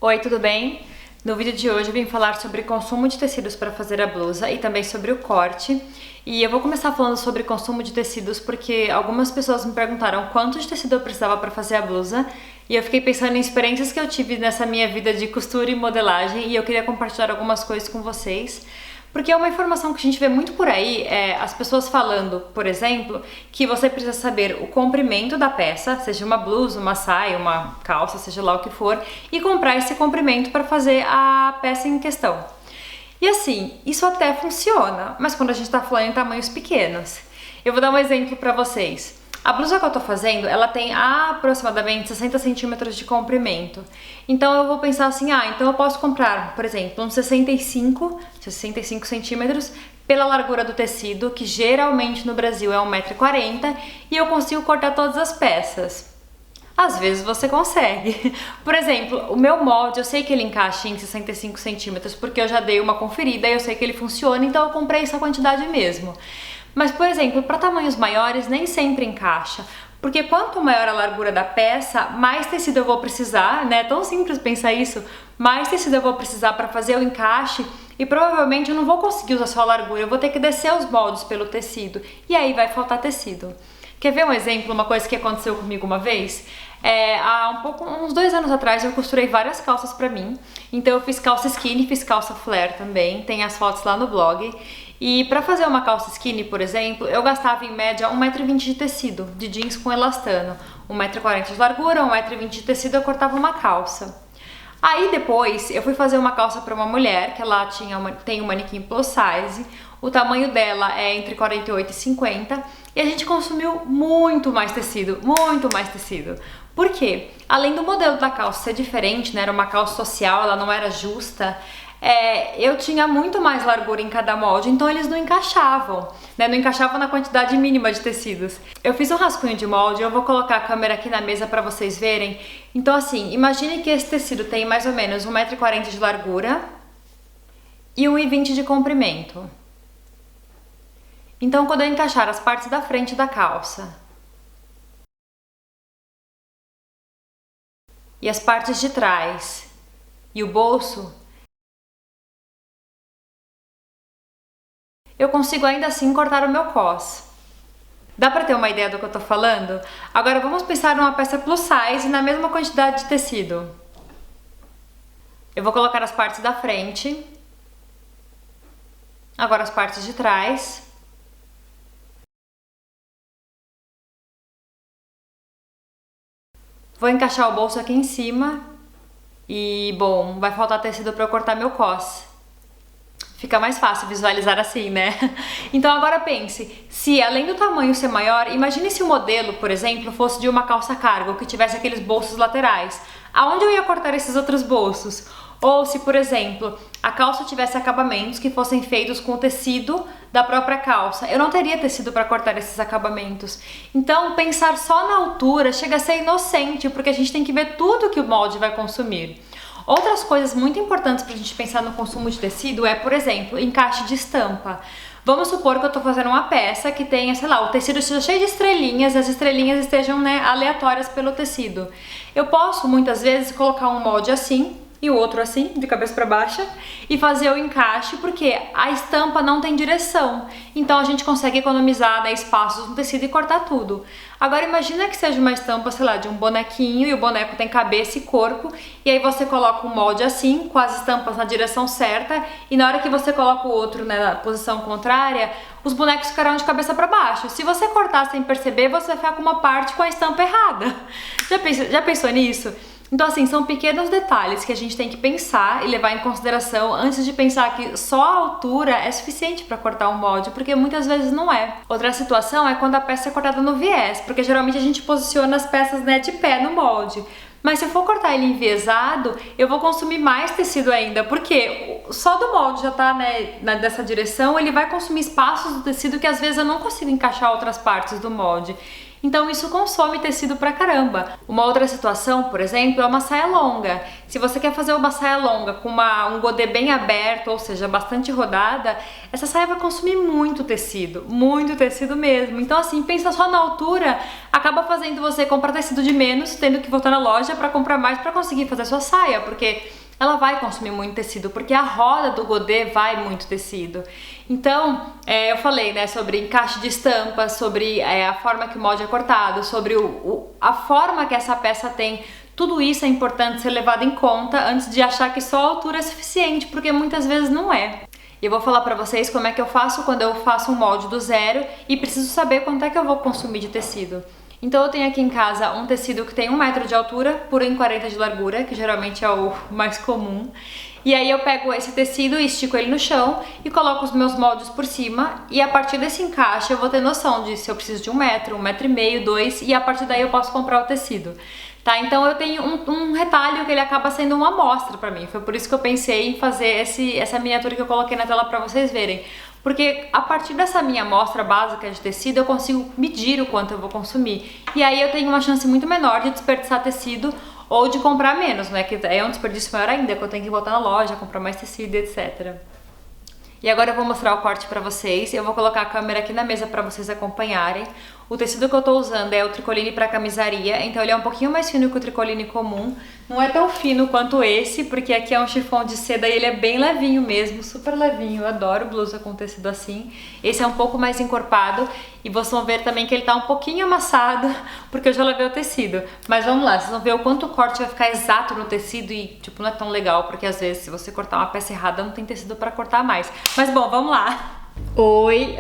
Oi, tudo bem? No vídeo de hoje eu vim falar sobre consumo de tecidos para fazer a blusa e também sobre o corte. E eu vou começar falando sobre consumo de tecidos porque algumas pessoas me perguntaram quanto de tecido eu precisava para fazer a blusa e eu fiquei pensando em experiências que eu tive nessa minha vida de costura e modelagem e eu queria compartilhar algumas coisas com vocês. Porque é uma informação que a gente vê muito por aí, as pessoas falando, por exemplo, que você precisa saber o comprimento da peça, seja uma blusa, uma saia, uma calça, seja lá o que for, e comprar esse comprimento para fazer a peça em questão. E assim, isso até funciona, mas quando a gente está falando em tamanhos pequenos. Eu vou dar um exemplo para vocês. A blusa que eu tô fazendo, ela tem aproximadamente 60 centímetros de comprimento. Então eu vou pensar assim, então eu posso comprar, por exemplo, uns 65 centímetros pela largura do tecido, que geralmente no Brasil é 1,40 m, e eu consigo cortar todas as peças. Às vezes você consegue. Por exemplo, o meu molde, eu sei que ele encaixa em 65 centímetros, porque eu já dei uma conferida e eu sei que ele funciona, então eu comprei essa quantidade mesmo. Mas, por exemplo, para tamanhos maiores nem sempre encaixa, porque quanto maior a largura da peça, mais tecido eu vou precisar, né? É tão simples pensar isso, mais tecido eu vou precisar para fazer o encaixe e provavelmente eu não vou conseguir usar só a largura, eu vou ter que descer os moldes pelo tecido e aí vai faltar tecido. Quer ver um exemplo, uma coisa que aconteceu comigo uma vez? Uns 2 anos atrás eu costurei várias calças pra mim, então eu fiz calça skinny, fiz calça flare também, tem as fotos lá no blog. E pra fazer uma calça skinny, por exemplo, eu gastava em média 1,20 m de tecido, de jeans com elastano, 1,40 m de largura, 1,20 m de tecido, eu cortava uma calça. Aí depois eu fui fazer uma calça para uma mulher, que ela tem um manequim plus size, o tamanho dela é entre 48 e 50, e a gente consumiu muito mais tecido, muito mais tecido. Por quê? Além do modelo da calça ser diferente, né, era uma calça social, ela não era justa, eu tinha muito mais largura em cada molde, então eles não encaixavam, né? Não encaixavam na quantidade mínima de tecidos. Eu fiz um rascunho de molde, eu vou colocar a câmera aqui na mesa para vocês verem. Então assim, imagine que esse tecido tem mais ou menos 1,40 m de largura e 1,20 m de comprimento. Então quando eu encaixar as partes da frente da calça e as partes de trás e o bolso, eu consigo ainda assim cortar o meu cos. Dá pra ter uma ideia do que eu tô falando? Agora vamos pensar numa peça plus size na mesma quantidade de tecido. Eu vou colocar as partes da frente, agora as partes de trás. Vou encaixar o bolso aqui em cima e, bom, vai faltar tecido pra eu cortar meu cos. Fica mais fácil visualizar assim, né? Então agora pense, se além do tamanho ser maior, imagine se o modelo, por exemplo, fosse de uma calça cargo, que tivesse aqueles bolsos laterais. Aonde eu ia cortar esses outros bolsos? Ou se, por exemplo, a calça tivesse acabamentos que fossem feitos com o tecido da própria calça, eu não teria tecido para cortar esses acabamentos. Então, pensar só na altura chega a ser inocente, porque a gente tem que ver tudo que o molde vai consumir. Outras coisas muito importantes para a gente pensar no consumo de tecido é, por exemplo, encaixe de estampa. Vamos supor que eu estou fazendo uma peça que tenha, sei lá, o tecido esteja cheio de estrelinhas e as estrelinhas estejam, né, aleatórias pelo tecido. Eu posso, muitas vezes, colocar um molde assim e o outro assim, de cabeça para baixo, e fazer o encaixe, porque a estampa não tem direção. Então a gente consegue economizar, né, espaços no tecido e cortar tudo. Agora imagina que seja uma estampa, sei lá, de um bonequinho e o boneco tem cabeça e corpo, e aí você coloca um molde assim, com as estampas na direção certa, e na hora que você coloca o outro, né, na posição contrária, os bonecos ficarão de cabeça para baixo. Se você cortar sem perceber, você vai ficar com uma parte com a estampa errada. Já pensou nisso? Então assim, são pequenos detalhes que a gente tem que pensar e levar em consideração antes de pensar que só a altura é suficiente para cortar um molde, porque muitas vezes não é. Outra situação é quando a peça é cortada no viés, porque geralmente a gente posiciona as peças, né, de pé no molde. Mas se eu for cortar ele enviesado, eu vou consumir mais tecido ainda, porque só do molde já tá, né, dessa direção, ele vai consumir espaços do tecido que às vezes eu não consigo encaixar outras partes do molde. Então isso consome tecido pra caramba. Uma outra situação, por exemplo, é uma saia longa. Se você quer fazer uma saia longa com um godê bem aberto, ou seja, bastante rodada, essa saia vai consumir muito tecido mesmo. Então assim, pensa só na altura, acaba fazendo você comprar tecido de menos, tendo que voltar na loja pra comprar mais pra conseguir fazer a sua saia, porque ela vai consumir muito tecido, porque a roda do godê vai muito tecido. Então, eu falei, né, sobre encaixe de estampas, sobre a forma que o molde é cortado, sobre a forma que essa peça tem. Tudo isso é importante ser levado em conta antes de achar que só a altura é suficiente, porque muitas vezes não é. E eu vou falar pra vocês como é que eu faço quando eu faço um molde do zero e preciso saber quanto é que eu vou consumir de tecido. Então eu tenho aqui em casa um tecido que tem 1 metro de altura por 1,40 de largura, que geralmente é o mais comum. E aí eu pego esse tecido e estico ele no chão e coloco os meus moldes por cima, e a partir desse encaixe eu vou ter noção de se eu preciso de 1 metro, 1,5 metro, 2, e a partir daí eu posso comprar o tecido. Tá? Então eu tenho um retalho que ele acaba sendo uma amostra pra mim. Foi por isso que eu pensei em fazer essa miniatura que eu coloquei na tela pra vocês verem. Porque a partir dessa minha amostra básica de tecido eu consigo medir o quanto eu vou consumir. E aí eu tenho uma chance muito menor de desperdiçar tecido ou de comprar menos, né? Que é um desperdício maior ainda, que eu tenho que voltar na loja, comprar mais tecido, etc. E agora eu vou mostrar o corte pra vocês. Eu vou colocar a câmera aqui na mesa pra vocês acompanharem. O tecido que eu tô usando é o tricoline pra camisaria, então ele é um pouquinho mais fino que o tricoline comum. Não é tão fino quanto esse, porque aqui é um chifão de seda e ele é bem levinho mesmo, super levinho. Eu adoro blusa com tecido assim. Esse é um pouco mais encorpado e vocês vão ver também que ele tá um pouquinho amassado, porque eu já lavei o tecido. Mas vamos lá, vocês vão ver o quanto o corte vai ficar exato no tecido e, tipo, não é tão legal, porque às vezes se você cortar uma peça errada não tem tecido pra cortar mais. Mas bom, vamos lá. Oi!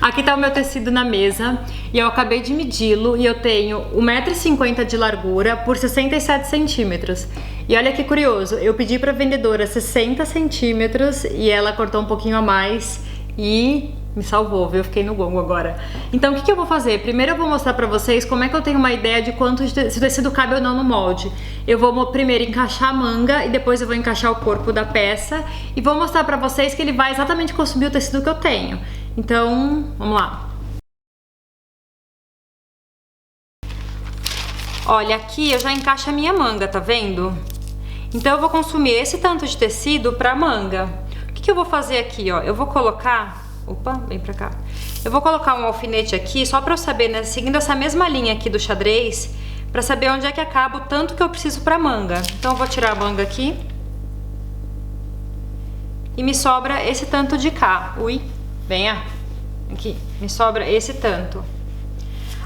Aqui tá o meu tecido na mesa e eu acabei de medi-lo e eu tenho 1,50 m de largura por 67 centímetros. E olha que curioso, eu pedi pra vendedora 60 centímetros e ela cortou um pouquinho a mais e me salvou, viu? Eu fiquei no gongo agora. Então o que eu vou fazer? Primeiro eu vou mostrar pra vocês como é que eu tenho uma ideia de quanto se o tecido cabe ou não no molde. Eu vou primeiro encaixar a manga e depois eu vou encaixar o corpo da peça e vou mostrar pra vocês que ele vai exatamente consumir o tecido que eu tenho. Então, vamos lá. Olha, aqui eu já encaixo a minha manga, tá vendo? Então eu vou consumir esse tanto de tecido pra manga. O que eu vou fazer aqui, ó? Eu vou colocar... Opa, vem pra cá. Eu vou colocar um alfinete aqui, só pra eu saber, né, seguindo essa mesma linha aqui do xadrez, pra saber onde é que acaba o tanto que eu preciso pra manga. Então eu vou tirar a manga aqui. E me sobra esse tanto de cá. Ui, venha. Aqui, me sobra esse tanto.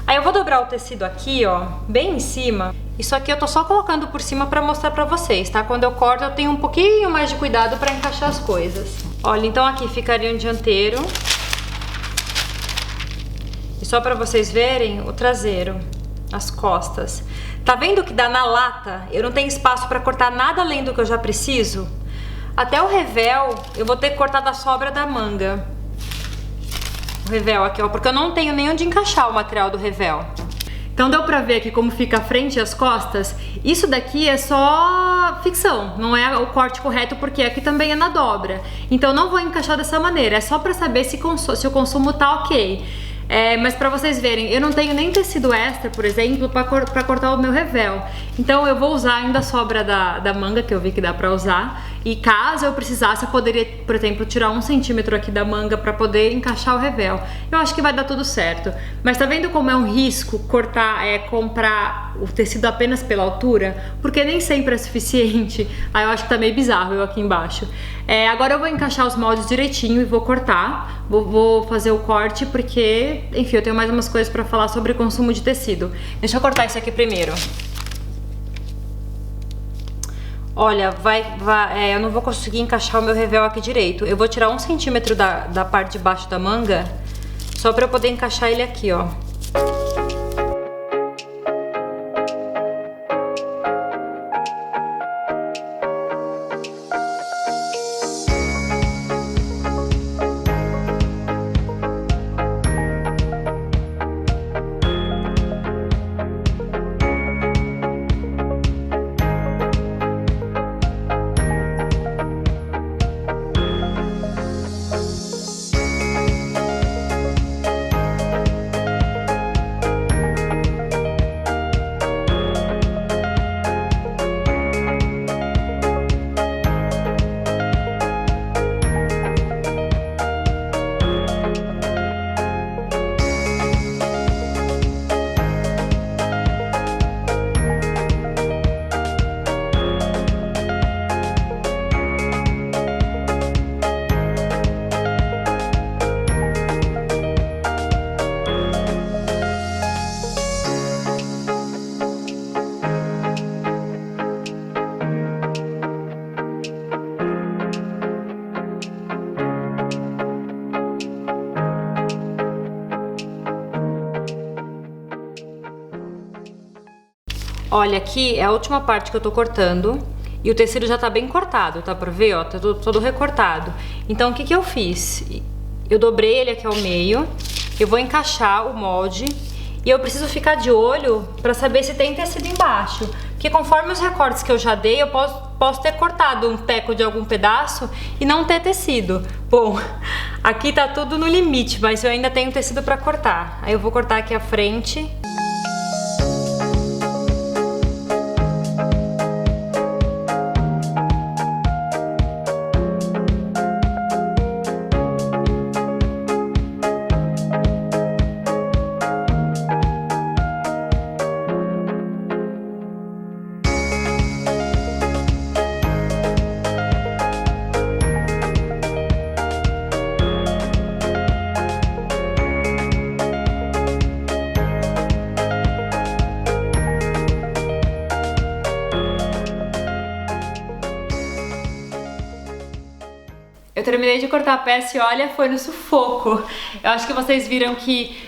Aí eu vou dobrar o tecido aqui, ó, bem em cima. Isso aqui eu tô só colocando por cima pra mostrar pra vocês, tá? Quando eu corto eu tenho um pouquinho mais de cuidado pra encaixar as coisas. Olha, então aqui ficaria um dianteiro. E só pra vocês verem o traseiro, as costas. Tá vendo que dá na lata? Eu não tenho espaço pra cortar nada além do que eu já preciso. Até o revel eu vou ter que cortar da sobra da manga. O revel aqui, ó, porque eu não tenho nem onde encaixar o material do revel. Então deu pra ver aqui como fica a frente e as costas. Isso daqui é só ficção, não é o corte correto, porque aqui também é na dobra. Então não vou encaixar dessa maneira, é só pra saber se o consumo tá ok. Mas pra vocês verem, eu não tenho nem tecido extra, por exemplo, pra cortar o meu revel. Então eu vou usar ainda a sobra da manga, que eu vi que dá pra usar. E caso eu precisasse, eu poderia, por exemplo, tirar 1 centímetro aqui da manga pra poder encaixar o revel. Eu acho que vai dar tudo certo. Mas tá vendo como é um risco comprar o tecido apenas pela altura? Porque nem sempre é suficiente. Aí eu acho que tá meio bizarro eu aqui embaixo. Agora eu vou encaixar os moldes direitinho e vou cortar. Vou fazer o corte porque, enfim, eu tenho mais umas coisas pra falar sobre consumo de tecido. Deixa eu cortar isso aqui primeiro. Olha, eu não vou conseguir encaixar o meu revel aqui direito. Eu vou tirar 1 centímetro da parte de baixo da manga, só pra eu poder encaixar ele aqui, ó. Olha, aqui é a última parte que eu tô cortando e o tecido já tá bem cortado, tá pra ver, ó, tá todo recortado. Então, o que que eu fiz? Eu dobrei ele aqui ao meio, eu vou encaixar o molde e eu preciso ficar de olho pra saber se tem tecido embaixo. Porque conforme os recortes que eu já dei, eu posso ter cortado um teco de algum pedaço e não ter tecido. Bom, aqui tá tudo no limite, mas eu ainda tenho tecido pra cortar. Aí eu vou cortar aqui a frente. Eu terminei de cortar a peça e olha, foi no sufoco. Eu acho que vocês viram que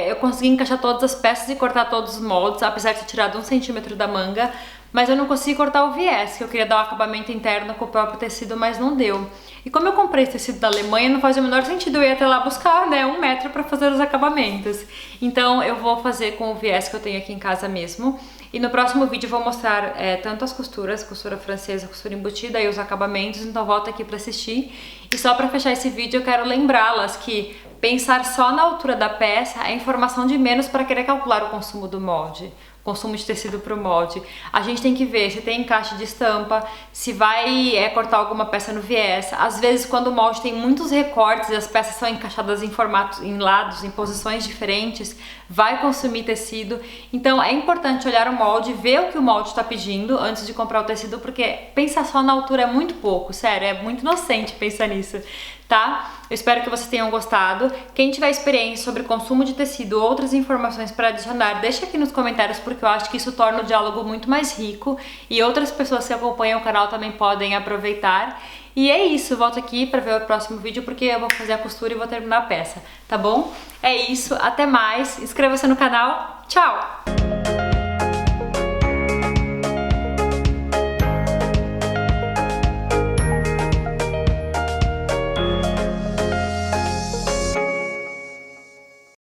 eu consegui encaixar todas as peças e cortar todos os moldes, apesar de ter tirado 1 centímetro da manga, mas eu não consegui cortar o viés, que eu queria dar um acabamento interno com o próprio tecido, mas não deu. E como eu comprei esse tecido da Alemanha, não fazia o menor sentido eu ir até lá buscar, né, 1 metro para fazer os acabamentos. Então eu vou fazer com o viés que eu tenho aqui em casa mesmo. E no próximo vídeo eu vou mostrar tanto as costuras, costura francesa, costura embutida e os acabamentos, então volta aqui para assistir. E só para fechar esse vídeo eu quero lembrá-las que pensar só na altura da peça é informação de menos para querer calcular o consumo do molde. Consumo de tecido para o molde. A gente tem que ver se tem encaixe de estampa, se vai cortar alguma peça no viés. Às vezes, quando o molde tem muitos recortes e as peças são encaixadas em formatos, em lados, em posições diferentes, vai consumir tecido. Então é importante olhar o molde, ver o que o molde está pedindo antes de comprar o tecido, porque pensar só na altura é muito pouco, sério, é muito inocente pensar nisso. Tá? Eu espero que vocês tenham gostado. Quem tiver experiência sobre consumo de tecido ou outras informações para adicionar, deixa aqui nos comentários, porque eu acho que isso torna o diálogo muito mais rico e outras pessoas que acompanham o canal também podem aproveitar. E é isso, volto aqui para ver o próximo vídeo, porque eu vou fazer a costura e vou terminar a peça, tá bom? É isso, até mais, inscreva-se no canal, tchau!